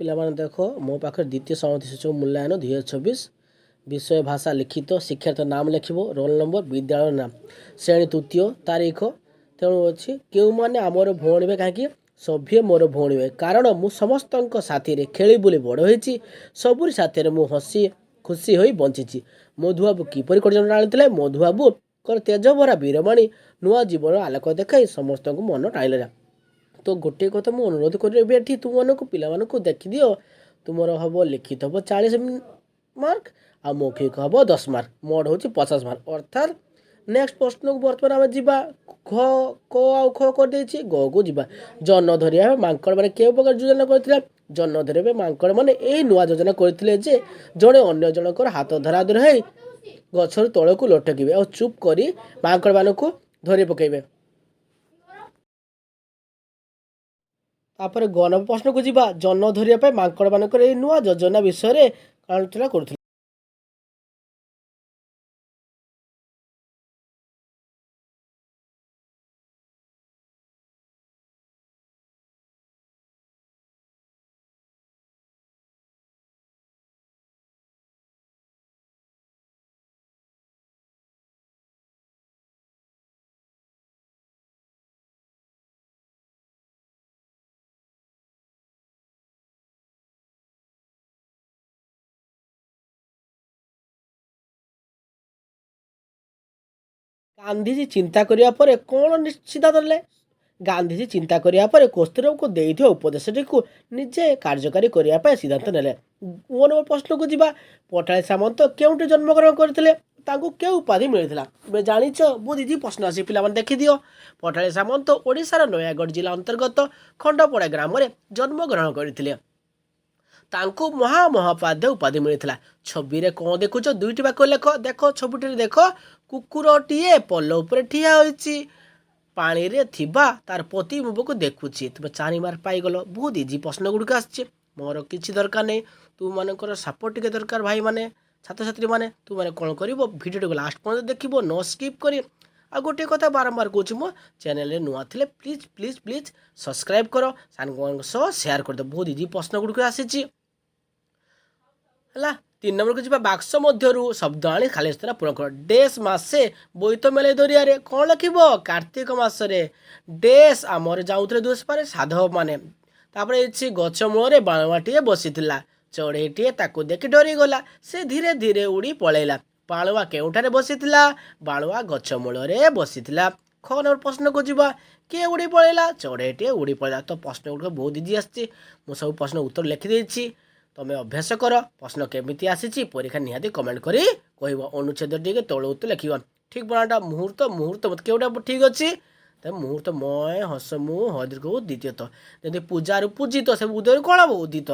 ପିଲାମାନେ ଦେଖ ମୋ ପାଖରେ ଦ୍ୱିତୀୟ ସମାପ୍ତି ସୂଚକ ମୂଲ୍ୟାୟନ 2024 ବିଷୟ ଭାଷା ଲିଖିତ ଶିକ୍ଷାର୍ଥୀ ନାମ ଲେଖିବ ରୋଲ ନମ୍ବର ବିଦ୍ୟାଳୟ ନାମ ଶ୍ରେଣୀ ତୃତୀୟ ତାରିଖ ତେଣୁ ଅଛି କେଉଁମାନେ ଆମର ଭଉଣୀ ଭାଇ କାହିଁକି ସଭ୍ୟ ମୋର ଭଉଣୀ ଭାଇ କାରଣ ମୁଁ ସମସ୍ତଙ୍କ ସାଥିରେ ଖେଳି ବୁଲି ବଡ଼ ହୋଇଛି ସବୁରି ସାଥିରେ ମୁଁ ହସି ଖୁସି ହୋଇ ବଞ୍ଚିଛି। ମଧୁବାବୁ କିପରି କରିଜନ ଆଣିଥିଲେ ମଧୁବାବୁଙ୍କର ତେଜ ଭରା ବୀରବାଣୀ ନୂଆ ଜୀବନର ଆଲୋକ ଦେଖାଇ ସମସ୍ତଙ୍କୁ ମନ ଟାଣିଲା। ତ ଗୋଟିଏ କଥା ମୁଁ ଅନୁରୋଧ କରିବି ଏଠି ତୁମମାନଙ୍କୁ ପିଲାମାନଙ୍କୁ ଦେଖିଦିଅ ତୁମର ହେବ ଲିଖିତ ହେବ 40 ମାର୍କ ଆଉ ମୌଖିକ ହେବ 10 ମାର୍କ ମୋଟ ହେଉଛି 50 ମାର୍କ ଅର୍ଥାତ୍ ନେକ୍ସଟ ପ୍ରଶ୍ନକୁ ବର୍ତ୍ତମାନ ଆମେ ଯିବା ଘ କ ଆଉ ଖ କରିଦେଇଛି ଗକୁ ଯିବା। ଜନ ଧରିବା ମାଙ୍କଡ଼ ମାନେ କେଉଁ ପ୍ରକାର ଯୋଜନା କରିଥିଲେ ଜନ ଧରିବା ମାଙ୍କଡ଼ ମାନେ ଏହି ନୂଆ ଯୋଜନା କରିଥିଲେ ଯେ ଜଣେ ଅନ୍ୟ ଜଣଙ୍କର ହାତ ଧରାଧରି ହୋଇ ଗଛରୁ ତଳକୁ ଲଟକିବେ ଆଉ ଚୁପ୍ କରି ମାଙ୍କଡ଼ ମାନଙ୍କୁ ଧରି ପକାଇବେ। ତାପରେ ଗଣ ପ୍ରଶ୍ନକୁ ଯିବା ଜନ ଧରିବା ପାଇଁ ମାଙ୍କଡ଼ ମାନଙ୍କର ଏହି ନୂଆ ଯୋଜନା ବିଷୟରେ ଆଲୋଚନା କରୁଥିଲେ। ଗାନ୍ଧିଜୀ ଚିନ୍ତା କରିବା ପରେ କ'ଣ ସିଦ୍ଧାନ୍ତ ନେଲେ ଗାନ୍ଧିଜୀ ଚିନ୍ତା କରିବା ପରେ କସ୍ତୁରବାଙ୍କୁ ଦେଇଥିବା ଉପଦେଶଟିକୁ ନିଜେ କାର୍ଯ୍ୟକାରୀ କରିବା ପାଇଁ ସିଦ୍ଧାନ୍ତ ନେଲେ। ମୋ ପ୍ରଶ୍ନକୁ ଯିବା ପଠାଳି ସାମନ୍ତ କେଉଁଠି ଜନ୍ମଗ୍ରହଣ କରିଥିଲେ ତାଙ୍କୁ କେଉଁ ଉପାଧି ମିଳିଥିଲା ଏବେ ଜାଣିଛ ବହୁତ ଇଜି ପ୍ରଶ୍ନ ଆସି ପିଲାମାନେ ଦେଖିଦିଅ। ପଠାଳି ସାମନ୍ତ ଓଡ଼ିଶାର ନୟାଗଡ଼ ଜିଲ୍ଲା ଅନ୍ତର୍ଗତ ଖଣ୍ଡପଡ଼ା ଗ୍ରାମରେ ଜନ୍ମଗ୍ରହଣ କରିଥିଲେ। ତାଙ୍କୁ ମହାମହୋପାଧ୍ୟାୟ ଉପାଧି ମିଳିଥିଲା। ଛବିରେ କ'ଣ ଦେଖୁଛ ଦୁଇଟି ବାକ୍ୟ ଲେଖ ଦେଖ ଛବିଟିରେ ଦେଖ କୁକୁରଟିଏ ପୋଲ ଉପରେ ଠିଆ ହୋଇଛି ପାଣିରେ ଥିବା ତାର ପ୍ରତିବିମ୍ବକୁ ଦେଖୁଛି ତୁମେ 4 ମାର୍କ ପାଇଗଲ। ବହୁତ ଇଜି ପ୍ରଶ୍ନ ଗୁଡ଼ିକ ଆସିଛି ମୋର କିଛି ଦରକାର ନାହିଁ ତୁମମାନଙ୍କର ସାପୋର୍ଟ ଟିକେ ଦରକାର ଭାଇମାନେ ଛାତ୍ରଛାତ୍ରୀମାନେ ତୁମମାନେ କ'ଣ କରିବ ଭିଡ଼ିଓଟିକୁ ଲାଷ୍ଟ ପର୍ଯ୍ୟନ୍ତ ଦେଖିବ ନ ସ୍କିପ୍ କରି। ଆଉ ଗୋଟିଏ କଥା ବାରମ୍ବାର କହୁଛି ମୋ ଚ୍ୟାନେଲରେ ନୂଆ ଥିଲେ ପ୍ଲିଜ୍ ପ୍ଲିଜ୍ ପ୍ଲିଜ୍ ସବସ୍କ୍ରାଇବ୍ କର ସାଙ୍ଗମାନଙ୍କ ସହ ସେୟାର କରିଦେବ। ବହୁତ ଇଜି ପ୍ରଶ୍ନ ଗୁଡ଼ିକ ଆସିଛି ହେଲା। 3 ନମ୍ବରକୁ ଯିବା ବାକ୍ସ ମଧ୍ୟରୁ ଶବ୍ଦ ଆଣି ଖାଲି ସ୍ଥାନ ପୂରଣ କର। ଡେସ୍ ମାସେ ବୋଇତ ମେଲେଇ ଦରିଆରେ କ'ଣ ଲେଖିବ କାର୍ତ୍ତିକ ମାସରେ ଡେସ୍ ଆମର ଯାଉଥିଲେ ଦୁଷ୍ପାରେ ସାଧବ ମାନେ। ତାପରେ ହେଇଛି ଗଛ ମୂଳରେ ବାଳୁଆଟିଏ ବସିଥିଲା ଚଢ଼େଇଟିଏ ତାକୁ ଦେଖି ଡରିଗଲା ସେ ଧୀରେ ଧୀରେ ଉଡ଼ି ପଳେଇଲା। ବାଳୁଆ କେଉଁଠାରେ ବସିଥିଲା ବାଳୁଆ ଗଛ ମୂଳରେ ବସିଥିଲା। ଖ ନମ୍ବର ପ୍ରଶ୍ନକୁ ଯିବା କିଏ ଉଡ଼ି ପଳେଇଲା ଚଢ଼େଇଟିଏ ଉଡ଼ି ପଳେଇଲା। ତ ପ୍ରଶ୍ନ ଗୁଡ଼ିକ ବହୁତ ଇଜି ଆସିଛି ମୁଁ ସବୁ ପ୍ରଶ୍ନ ଉତ୍ତର ଲେଖିଦେଇଛି ତମେ ଅଭ୍ୟାସ କର ପ୍ରଶ୍ନ କେମିତି ଆସିଛି ପରୀକ୍ଷା ନିହାତି କମେଣ୍ଟ କରି କହିବ। ଅନୁଚ୍ଛେଦ ଟିକେ ତଳ ଉତ୍ତର ଲେଖିବ ଠିକ୍ ବନାଟା ମୁହୂର୍ତ୍ତ ମତେ କେଉଁଟା ଠିକ୍ ଅଛି ମୁହୂର୍ତ୍ତ ମୟ ହସ ମୁଁ ହଦୀର୍ଘ ଦ୍ୱିତୀୟତ ଯଦି ପୂଜାରୁ ପୂଜିତ ସେ ଉଦୟରୁ କ'ଣ ହେବ ଉଦିତ।